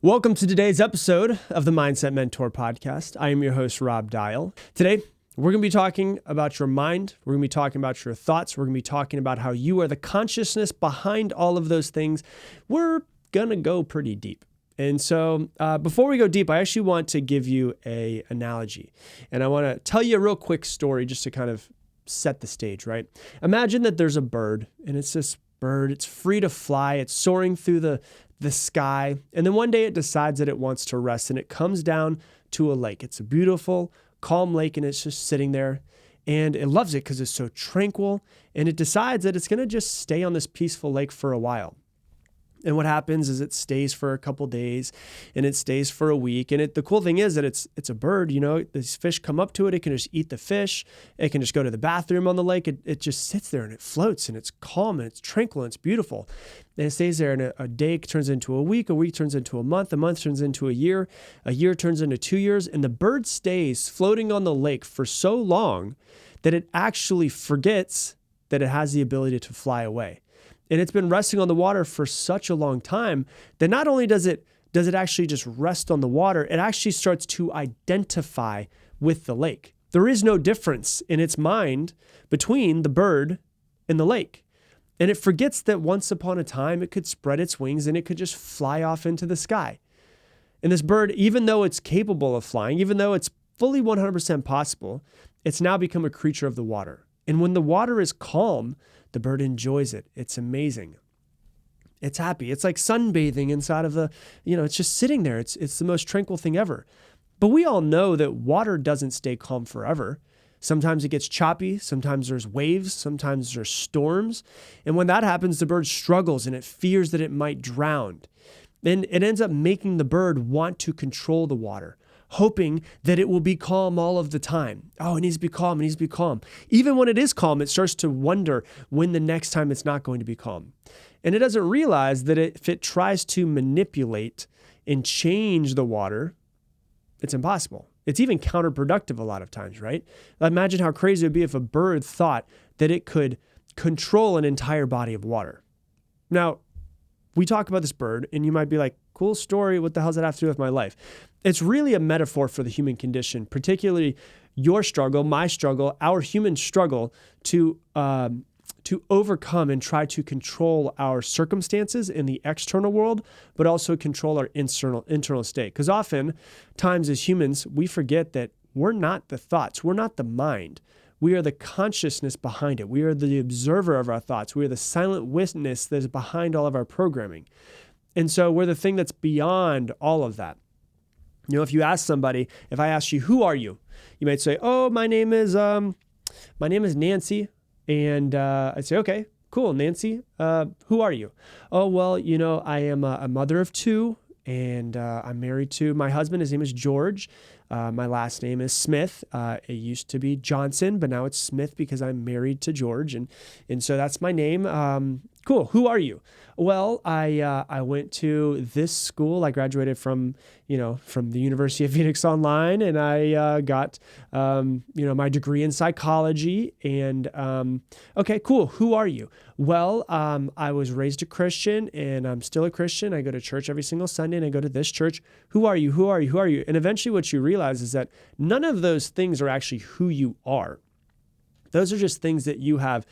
Welcome to today's episode of the Mindset Mentor podcast. I am your host, Rob Dial. Today, we're going to be talking about your mind. We're going to be talking about your thoughts. We're going to be talking about how you are the consciousness behind all of those things. We're going to go pretty deep. And so before we go deep, I actually want to give you an analogy. And I want to tell you a real quick story just to kind of set the stage, right? Imagine that there's a bird, and it's this bird. It's free to fly. It's soaring through the sky. And then one day it decides that it wants to rest, and it comes down to a lake. It's a beautiful, calm lake, and it's just sitting there. And it loves it because it's so tranquil. And it decides that it's going to just stay on this peaceful lake for a while. And what happens is it stays for a couple days, and it stays for a week. And the cool thing is that it's a bird, these fish come up to it. It can just eat the fish. It can just go to the bathroom on the lake. It just sits there and it floats and it's calm and it's tranquil and it's beautiful. And it stays there, and a day turns into a week turns into a month turns into a year turns into 2 years. And the bird stays floating on the lake for so long that it actually forgets that it has the ability to fly away. And it's been resting on the water for such a long time that not only does it actually just rest on the water, it actually starts to identify with the lake. There is no difference in its mind between the bird and the lake. And it forgets that once upon a time it could spread its wings and it could just fly off into the sky. And this bird, even though it's capable of flying, even though it's fully 100% possible, it's now become a creature of the water. And when the water is calm, the bird enjoys it. It's amazing. It's happy. It's like sunbathing inside of it's just sitting there. It's the most tranquil thing ever. But we all know that water doesn't stay calm forever. Sometimes it gets choppy. Sometimes there's waves. Sometimes there's storms. And when that happens, the bird struggles and it fears that it might drown. And it ends up making the bird want to control the water, hoping that it will be calm all of the time. Oh, it needs to be calm. It needs to be calm. Even when it is calm, it starts to wonder when the next time it's not going to be calm. And it doesn't realize that if it tries to manipulate and change the water, it's impossible. It's even counterproductive a lot of times, right? Imagine how crazy it would be if a bird thought that it could control an entire body of water. Now, we talk about this bird, and you might be like, cool story. What the hell does that have to do with my life? It's really a metaphor for the human condition, particularly your struggle, my struggle, our human struggle to overcome and try to control our circumstances in the external world, but also control our internal state. Because often times as humans, we forget that we're not the thoughts. We're not the mind. We are the consciousness behind it. We are the observer of our thoughts. We are the silent witness that is behind all of our programming. And so we're the thing that's beyond all of that. If you ask somebody, if I ask you, who are you? You might say, oh, my name is Nancy. And I'd say, okay, cool, Nancy. Who are you? Oh, well, I am a mother of two, and I'm married to my husband. His name is George. My last name is Smith. It used to be Johnson, but now it's Smith because I'm married to George. And so that's my name. Cool. Who are you? Well, I went to this school. I graduated from the University of Phoenix Online, and I got, my degree in psychology. And okay, cool. Who are you? Well, I was raised a Christian, and I'm still a Christian. I go to church every single Sunday, and I go to this church. Who are you? Who are you? Who are you? And eventually what you realize is that none of those things are actually who you are. Those are just things that you have,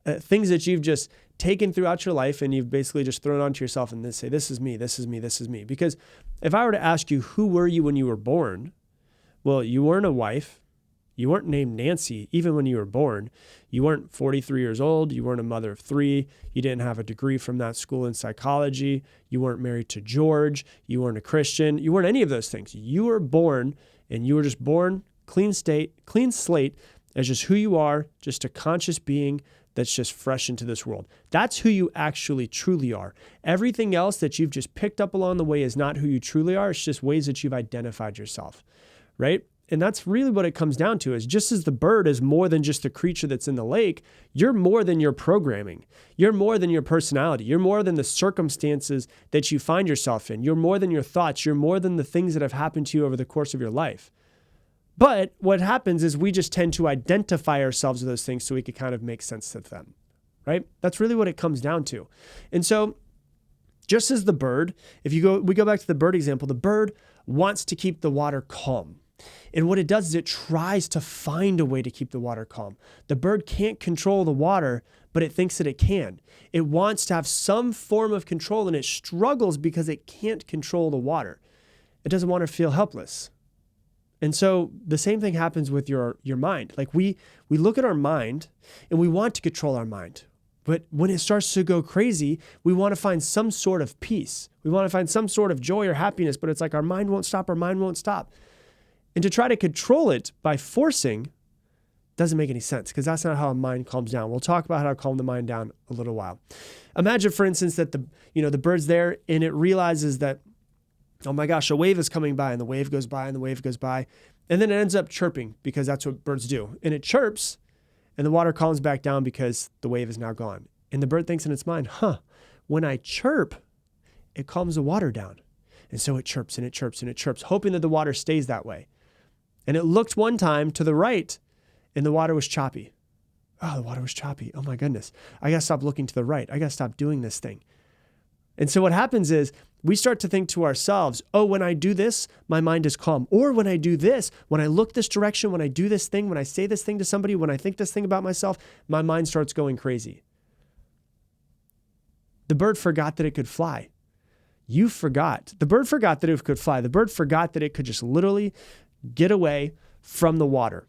things that you've just taken throughout your life, and you've basically just thrown onto yourself and then say, this is me, this is me, this is me. Because if I were to ask you, who were you when you were born? Well, you weren't a wife. You weren't named Nancy, even when you were born. You weren't 43 years old. You weren't a mother of three. You didn't have a degree from that school in psychology. You weren't married to George. You weren't a Christian. You weren't any of those things. You were born, and you were just born, clean slate, as just who you are, just a conscious being that's just fresh into this world. That's who you actually truly are. Everything else that you've just picked up along the way is not who you truly are. It's just ways that you've identified yourself, right? And that's really what it comes down to, is just as the bird is more than just the creature that's in the lake, you're more than your programming. You're more than your personality. You're more than the circumstances that you find yourself in. You're more than your thoughts. You're more than the things that have happened to you over the course of your life. But what happens is we just tend to identify ourselves with those things so we can kind of make sense of them, right? That's really what it comes down to. And so Just as the bird, we go back to the bird example, the bird wants to keep the water calm. And what it does is it tries to find a way to keep the water calm. The bird can't control the water, but it thinks that it can. It wants to have some form of control, and it struggles because it can't control the water. It doesn't want to feel helpless. And so the same thing happens with your mind. Like we look at our mind and we want to control our mind. But when it starts to go crazy, we want to find some sort of peace. We want to find some sort of joy or happiness, but it's like our mind won't stop. And to try to control it by forcing doesn't make any sense, because that's not how a mind calms down. We'll talk about how to calm the mind down a little while. Imagine, for instance, that the bird's there and it realizes that, oh my gosh, a wave is coming by, and the wave goes by and the wave goes by. And then it ends up chirping, because that's what birds do. And it chirps and the water calms back down because the wave is now gone. And the bird thinks in its mind, when I chirp, it calms the water down. And so it chirps and it chirps and it chirps, hoping that the water stays that way. And it looked one time to the right and the water was choppy. Oh, the water was choppy. Oh my goodness. I got to stop looking to the right. I got to stop doing this thing. And so what happens is we start to think to ourselves, oh, when I do this, my mind is calm. Or when I do this, when I look this direction, when I do this thing, when I say this thing to somebody, when I think this thing about myself, my mind starts going crazy. The bird forgot that it could fly. You forgot. The bird forgot that it could fly. The bird forgot that it could just literally get away from the water,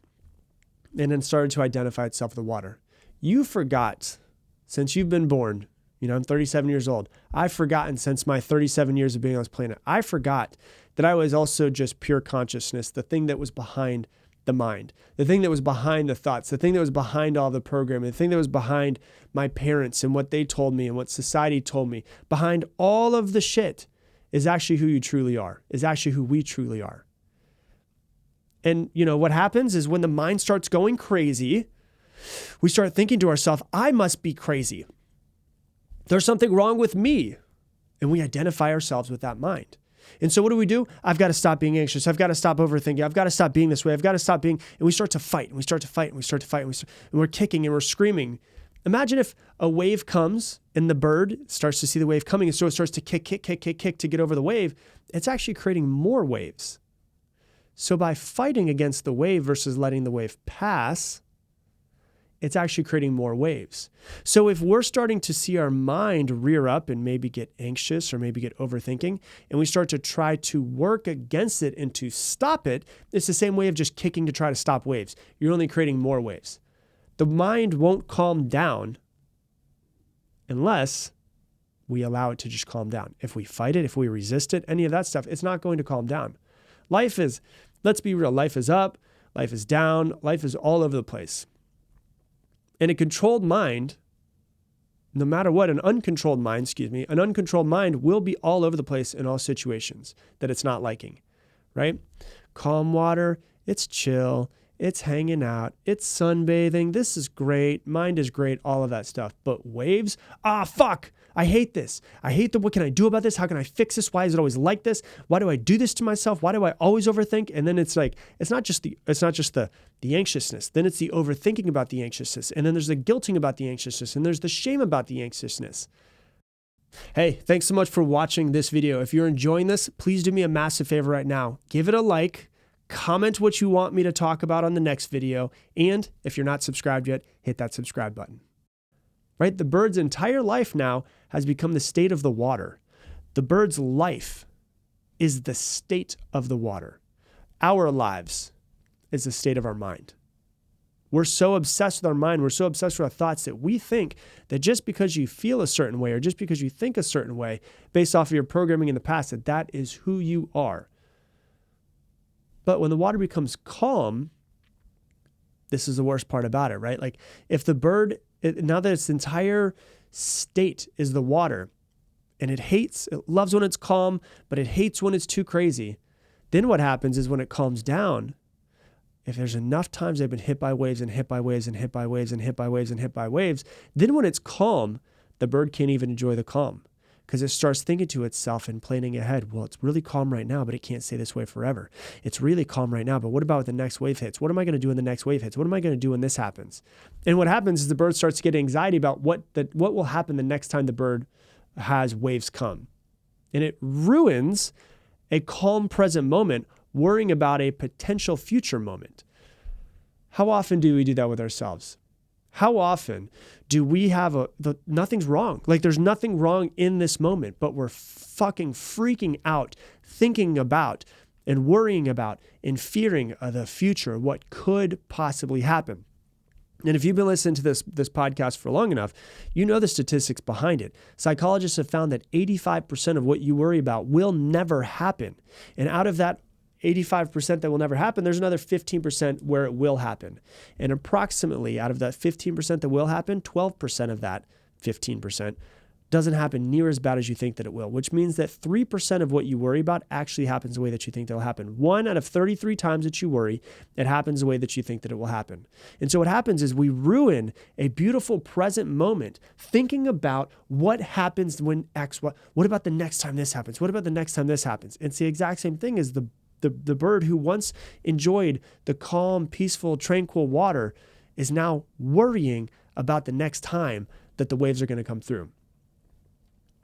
and then started to identify itself with the water. You forgot, since you've been born, I'm 37 years old. I've forgotten since my 37 years of being on this planet. I forgot that I was also just pure consciousness, the thing that was behind the mind, the thing that was behind the thoughts, the thing that was behind all the programming, the thing that was behind my parents and what they told me and what society told me. Behind all of the shit is actually who you truly are, is actually who we truly are. And what happens is when the mind starts going crazy, we start thinking to ourselves, I must be crazy. There's something wrong with me. And we identify ourselves with that mind. And so what do? I've got to stop being anxious. I've got to stop overthinking. I've got to stop being this way. I've got to stop being, and we start to fight, and we start to fight, and we start to fight, and we're kicking and we're screaming. Imagine if a wave comes and the bird starts to see the wave coming, and so it starts to kick to get over the wave. It's actually creating more waves. So by fighting against the wave versus letting the wave pass, it's actually creating more waves. So if we're starting to see our mind rear up and maybe get anxious or maybe get overthinking, and we start to try to work against it and to stop it, it's the same way of just kicking to try to stop waves. You're only creating more waves. The mind won't calm down unless we allow it to just calm down. If we fight it, if we resist it, any of that stuff, it's not going to calm down. Life is, let's be real, life is up, life is down, life is all over the place. And a controlled mind, no matter what, an uncontrolled mind will be all over the place in all situations that it's not liking, right? Calm water, it's chill, it's hanging out, it's sunbathing, this is great, mind is great, all of that stuff. But waves, fuck, I hate this. What can I do about this? How can I fix this? Why is it always like this? Why do I do this to myself? Why do I always overthink? And then it's like, it's not just the anxiousness. Then it's the overthinking about the anxiousness. And then there's the guilting about the anxiousness. And there's the shame about the anxiousness. Hey, thanks so much for watching this video. If you're enjoying this, please do me a massive favor right now. Give it a like, comment what you want me to talk about on the next video. And if you're not subscribed yet, hit that subscribe button. Right? The bird's entire life now has become the state of the water. The bird's life is the state of the water. Our lives is the state of our mind. We're so obsessed with our mind, we're so obsessed with our thoughts that we think that just because you feel a certain way or just because you think a certain way based off of your programming in the past, that is who you are. But when the water becomes calm, this is the worst part about it, right? Like if the bird, now that its entire state is the water, and it loves when it's calm, but it hates when it's too crazy, then what happens is when it calms down, if there's enough times they've been hit by waves and hit by waves and hit by waves and hit by waves and hit by waves, then when it's calm, the bird can't even enjoy the calm because it starts thinking to itself and planning ahead. Well, it's really calm right now, but it can't stay this way forever. It's really calm right now, but what about when the next wave hits? What am I going to do when the next wave hits? What am I going to do when this happens? And what happens is the bird starts to get anxiety about what will happen the next time the bird has waves come. And it ruins a calm present moment, worrying about a potential future moment. How often do we do that with ourselves? How often do we have nothing's wrong? Like there's nothing wrong in this moment, but we're fucking freaking out, thinking about and worrying about and fearing the future, what could possibly happen. And if you've been listening to this podcast for long enough, you know the statistics behind it. Psychologists have found that 85% of what you worry about will never happen. And out of that 85% that will never happen, there's another 15% where it will happen. And approximately out of that 15% that will happen, 12% of that 15% doesn't happen near as bad as you think that it will, which means that 3% of what you worry about actually happens the way that you think they'll happen. 1 out of 33 times that you worry, it happens the way that you think that it will happen. And so what happens is we ruin a beautiful present moment thinking about what happens when X, what about the next time this happens? What about the next time this happens? It's the exact same thing as the bird who once enjoyed the calm, peaceful, tranquil water is now worrying about the next time that the waves are going to come through.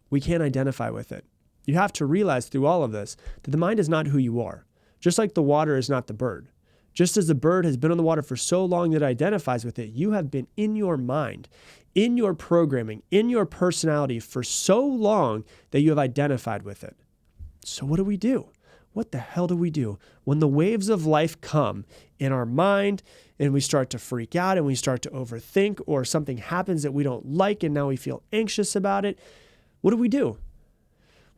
We can't identify with it. You have to realize through all of this that the mind is not who you are. Just like the water is not the bird. Just as the bird has been on the water for so long that it identifies with it, you have been in your mind, in your programming, in your personality for so long that you have identified with it. So what do? What the hell do we do when the waves of life come in our mind and we start to freak out and we start to overthink, or something happens that we don't like and now we feel anxious about it? What do?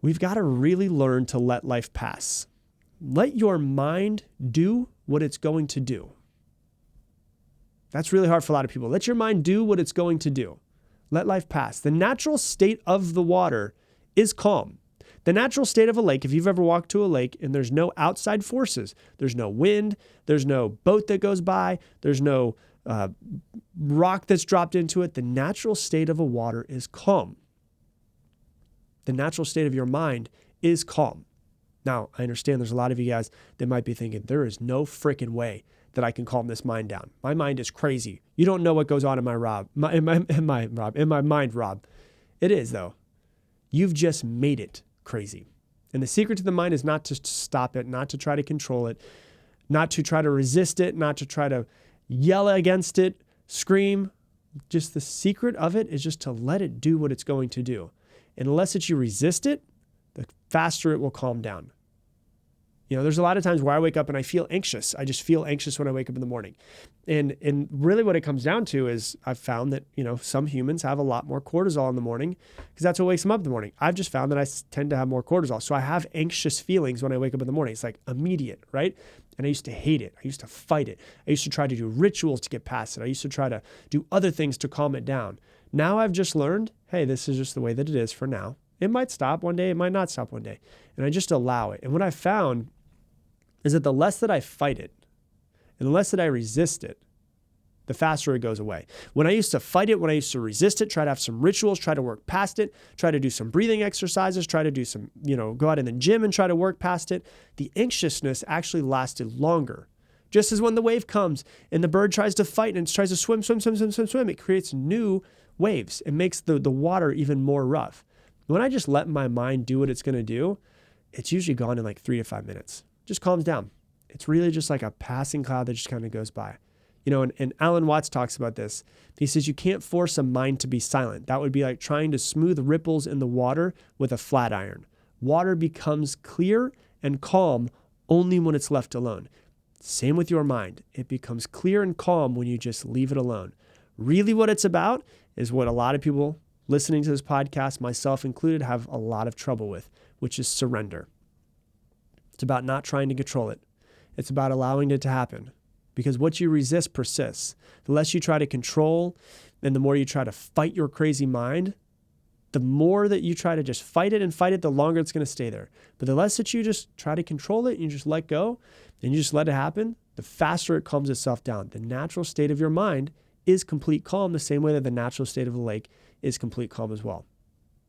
We've got to really learn to let life pass. Let your mind do what it's going to do. That's really hard for a lot of people. Let your mind do what it's going to do. Let life pass. The natural state of the water is calm. The natural state of a lake, if you've ever walked to a lake and there's no outside forces, there's no wind, there's no boat that goes by, there's no rock that's dropped into it, the natural state of a water is calm. The natural state of your mind is calm. Now, I understand there's a lot of you guys that might be thinking, there is no freaking way that I can calm this mind down. My mind is crazy. You don't know what goes on in my mind, Rob. It is, though. You've just made it crazy. And the secret to the mind is not to stop it, not to try to control it, not to try to resist it, not to try to yell against it, scream. Just the secret of it is just to let it do what it's going to do. And unless you resist it, the faster it will calm down. You know, there's a lot of times where I wake up and I feel anxious. I just feel anxious when I wake up in the morning. And really what it comes down to is I've found that, some humans have a lot more cortisol in the morning because that's what wakes them up in the morning. I've just found that I tend to have more cortisol. So I have anxious feelings when I wake up in the morning. It's like immediate, right? And I used to hate it. I used to fight it. I used to try to do rituals to get past it. I used to try to do other things to calm it down. Now I've just learned, hey, this is just the way that it is for now. It might stop one day. It might not stop one day. And I just allow it. And what I found is that the less that I fight it and the less that I resist it, the faster it goes away. When I used to fight it, when I used to resist it, try to have some rituals, try to work past it, try to do some breathing exercises, try to do some, go out in the gym and try to work past it, the anxiousness actually lasted longer. Just as when the wave comes and the bird tries to fight and tries to swim, it creates new waves. It makes the water even more rough. When I just let my mind do what it's going to do, it's usually gone in like 3 to 5 minutes. Just calms down. It's really just like a passing cloud that just kind of goes by. And Alan Watts talks about this. He says, you can't force a mind to be silent. That would be like trying to smooth ripples in the water with a flat iron. Water becomes clear and calm only when it's left alone. Same with your mind. It becomes clear and calm when you just leave it alone. Really what it's about is what a lot of people listening to this podcast, myself included, have a lot of trouble with, which is surrender. It's about not trying to control it. It's about allowing it to happen. Because what you resist persists. The less you try to control and the more you try to fight your crazy mind, the more that you try to just fight it, the longer it's going to stay there. But the less that you just try to control it and you just let go and you just let it happen, the faster it calms itself down. The natural state of your mind is complete calm, the same way that the natural state of the lake is complete calm as well.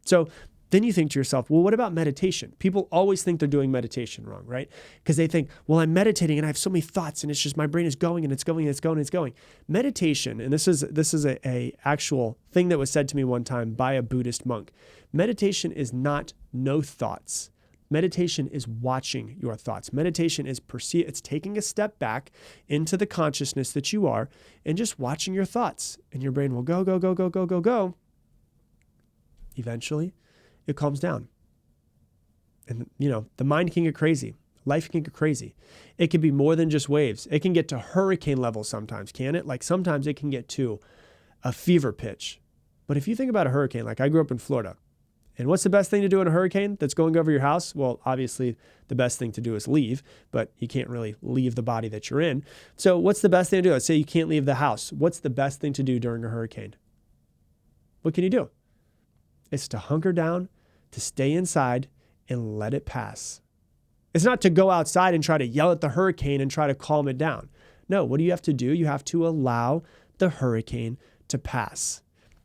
So Then you think to yourself, well, what about meditation? People always think they're doing meditation wrong, right? Because they think, well, I'm meditating and I have so many thoughts and it's just my brain is going and it's going and it's going and it's going. Meditation, and this is a actual thing that was said to me one time by a Buddhist monk. Meditation is not no thoughts. Meditation is watching your thoughts. Meditation is it's taking a step back into the consciousness that you are and just watching your thoughts. And your brain will go, go, go, go, go, go, go. Eventually, it calms down. And, the mind can get crazy. Life can get crazy. It can be more than just waves. It can get to hurricane level sometimes, can it? Like sometimes it can get to a fever pitch. But if you think about a hurricane, like I grew up in Florida, and what's the best thing to do in a hurricane that's going over your house? Well, obviously, the best thing to do is leave, but you can't really leave the body that you're in. So what's the best thing to do? Let's say you can't leave the house. What's the best thing to do during a hurricane? What can you do? It's to hunker down, to stay inside, and let it pass. It's not to go outside and try to yell at the hurricane and try to calm it down. No, what do you have to do? You have to allow the hurricane to pass.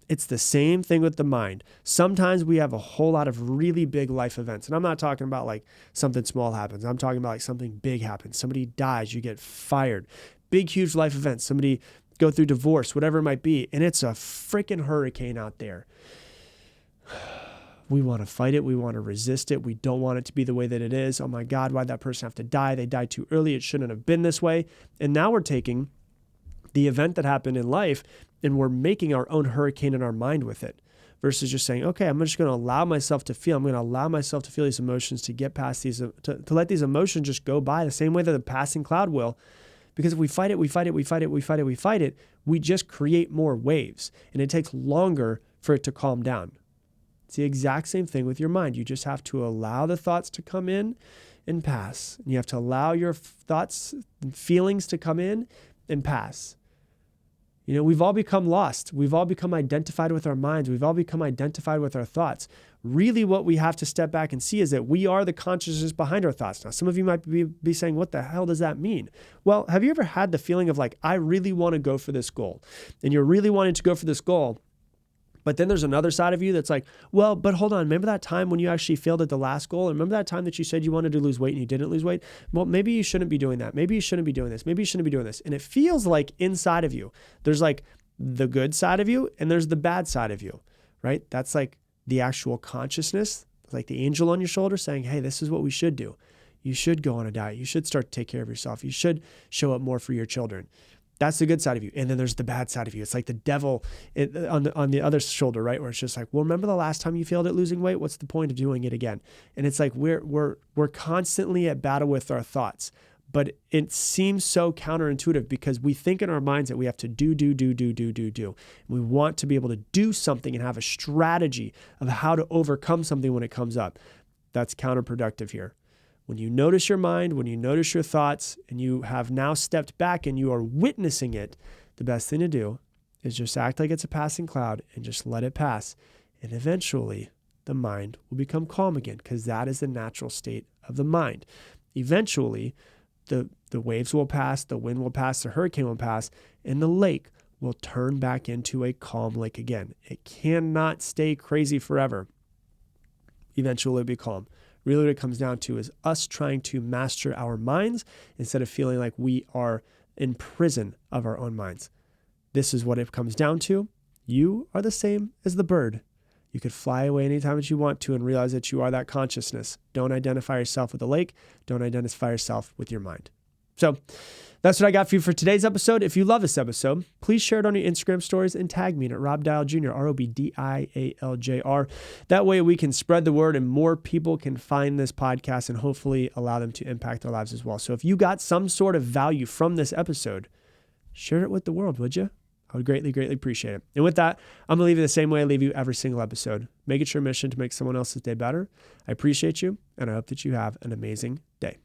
It's the same thing with the mind. Sometimes we have a whole lot of really big life events. And I'm not talking about like something small happens. I'm talking about like something big happens. Somebody dies, you get fired. Big, huge life events. Somebody go through divorce, whatever it might be. And it's a freaking hurricane out there. We want to fight it. We want to resist it. We don't want it to be the way that it is. Oh my God, why'd that person have to die? They died too early. It shouldn't have been this way. And now we're taking the event that happened in life and we're making our own hurricane in our mind with it versus just saying, okay, I'm just going to allow myself to feel. I'm going to allow myself to feel these emotions, to get past these, to let these emotions just go by the same way that a passing cloud will. Because if we fight it, we just create more waves and it takes longer for it to calm down. It's the exact same thing with your mind. You just have to allow the thoughts to come in and pass. And you have to allow your thoughts and feelings to come in and pass. We've all become lost. We've all become identified with our minds. We've all become identified with our thoughts. Really what we have to step back and see is that we are the consciousness behind our thoughts. Now, some of you might be saying, what the hell does that mean? Well, have you ever had the feeling of like, I really want to go for this goal, and you're really wanting to go for this goal, but then there's another side of you that's like, well, but hold on. Remember that time when you actually failed at the last goal? And remember that time that you said you wanted to lose weight and you didn't lose weight? Well, maybe you shouldn't be doing that. Maybe you shouldn't be doing this. Maybe you shouldn't be doing this. And it feels like inside of you, there's like the good side of you and there's the bad side of you, right? That's like the actual consciousness, like the angel on your shoulder saying, hey, this is what we should do. You should go on a diet. You should start to take care of yourself. You should show up more for your children. That's the good side of you. And then there's the bad side of you. It's like the devil on the other shoulder, right? Where it's just like, well, remember the last time you failed at losing weight? What's the point of doing it again? And it's like we're constantly at battle with our thoughts. But it seems so counterintuitive because we think in our minds that we have to do. We want to be able to do something and have a strategy of how to overcome something when it comes up. That's counterproductive here. When you notice your mind, when you notice your thoughts, and you have now stepped back and you are witnessing it, the best thing to do is just act like it's a passing cloud and just let it pass. And eventually, the mind will become calm again because that is the natural state of the mind. Eventually, the waves will pass, the wind will pass, the hurricane will pass, and the lake will turn back into a calm lake again. It cannot stay crazy forever. Eventually, it'll be calm. Really what it comes down to is us trying to master our minds instead of feeling like we are in prison of our own minds. This is what it comes down to. You are the same as the bird. You could fly away anytime that you want to and realize that you are that consciousness. Don't identify yourself with a lake. Don't identify yourself with your mind. So that's what I got for you for today's episode. If you love this episode, please share it on your Instagram stories and tag me at Rob Dial Jr., ROBDIALJR. That way we can spread the word and more people can find this podcast and hopefully allow them to impact their lives as well. So if you got some sort of value from this episode, share it with the world, would you? I would greatly, greatly appreciate it. And with that, I'm going to leave you the same way I leave you every single episode. Make it your mission to make someone else's day better. I appreciate you, and I hope that you have an amazing day.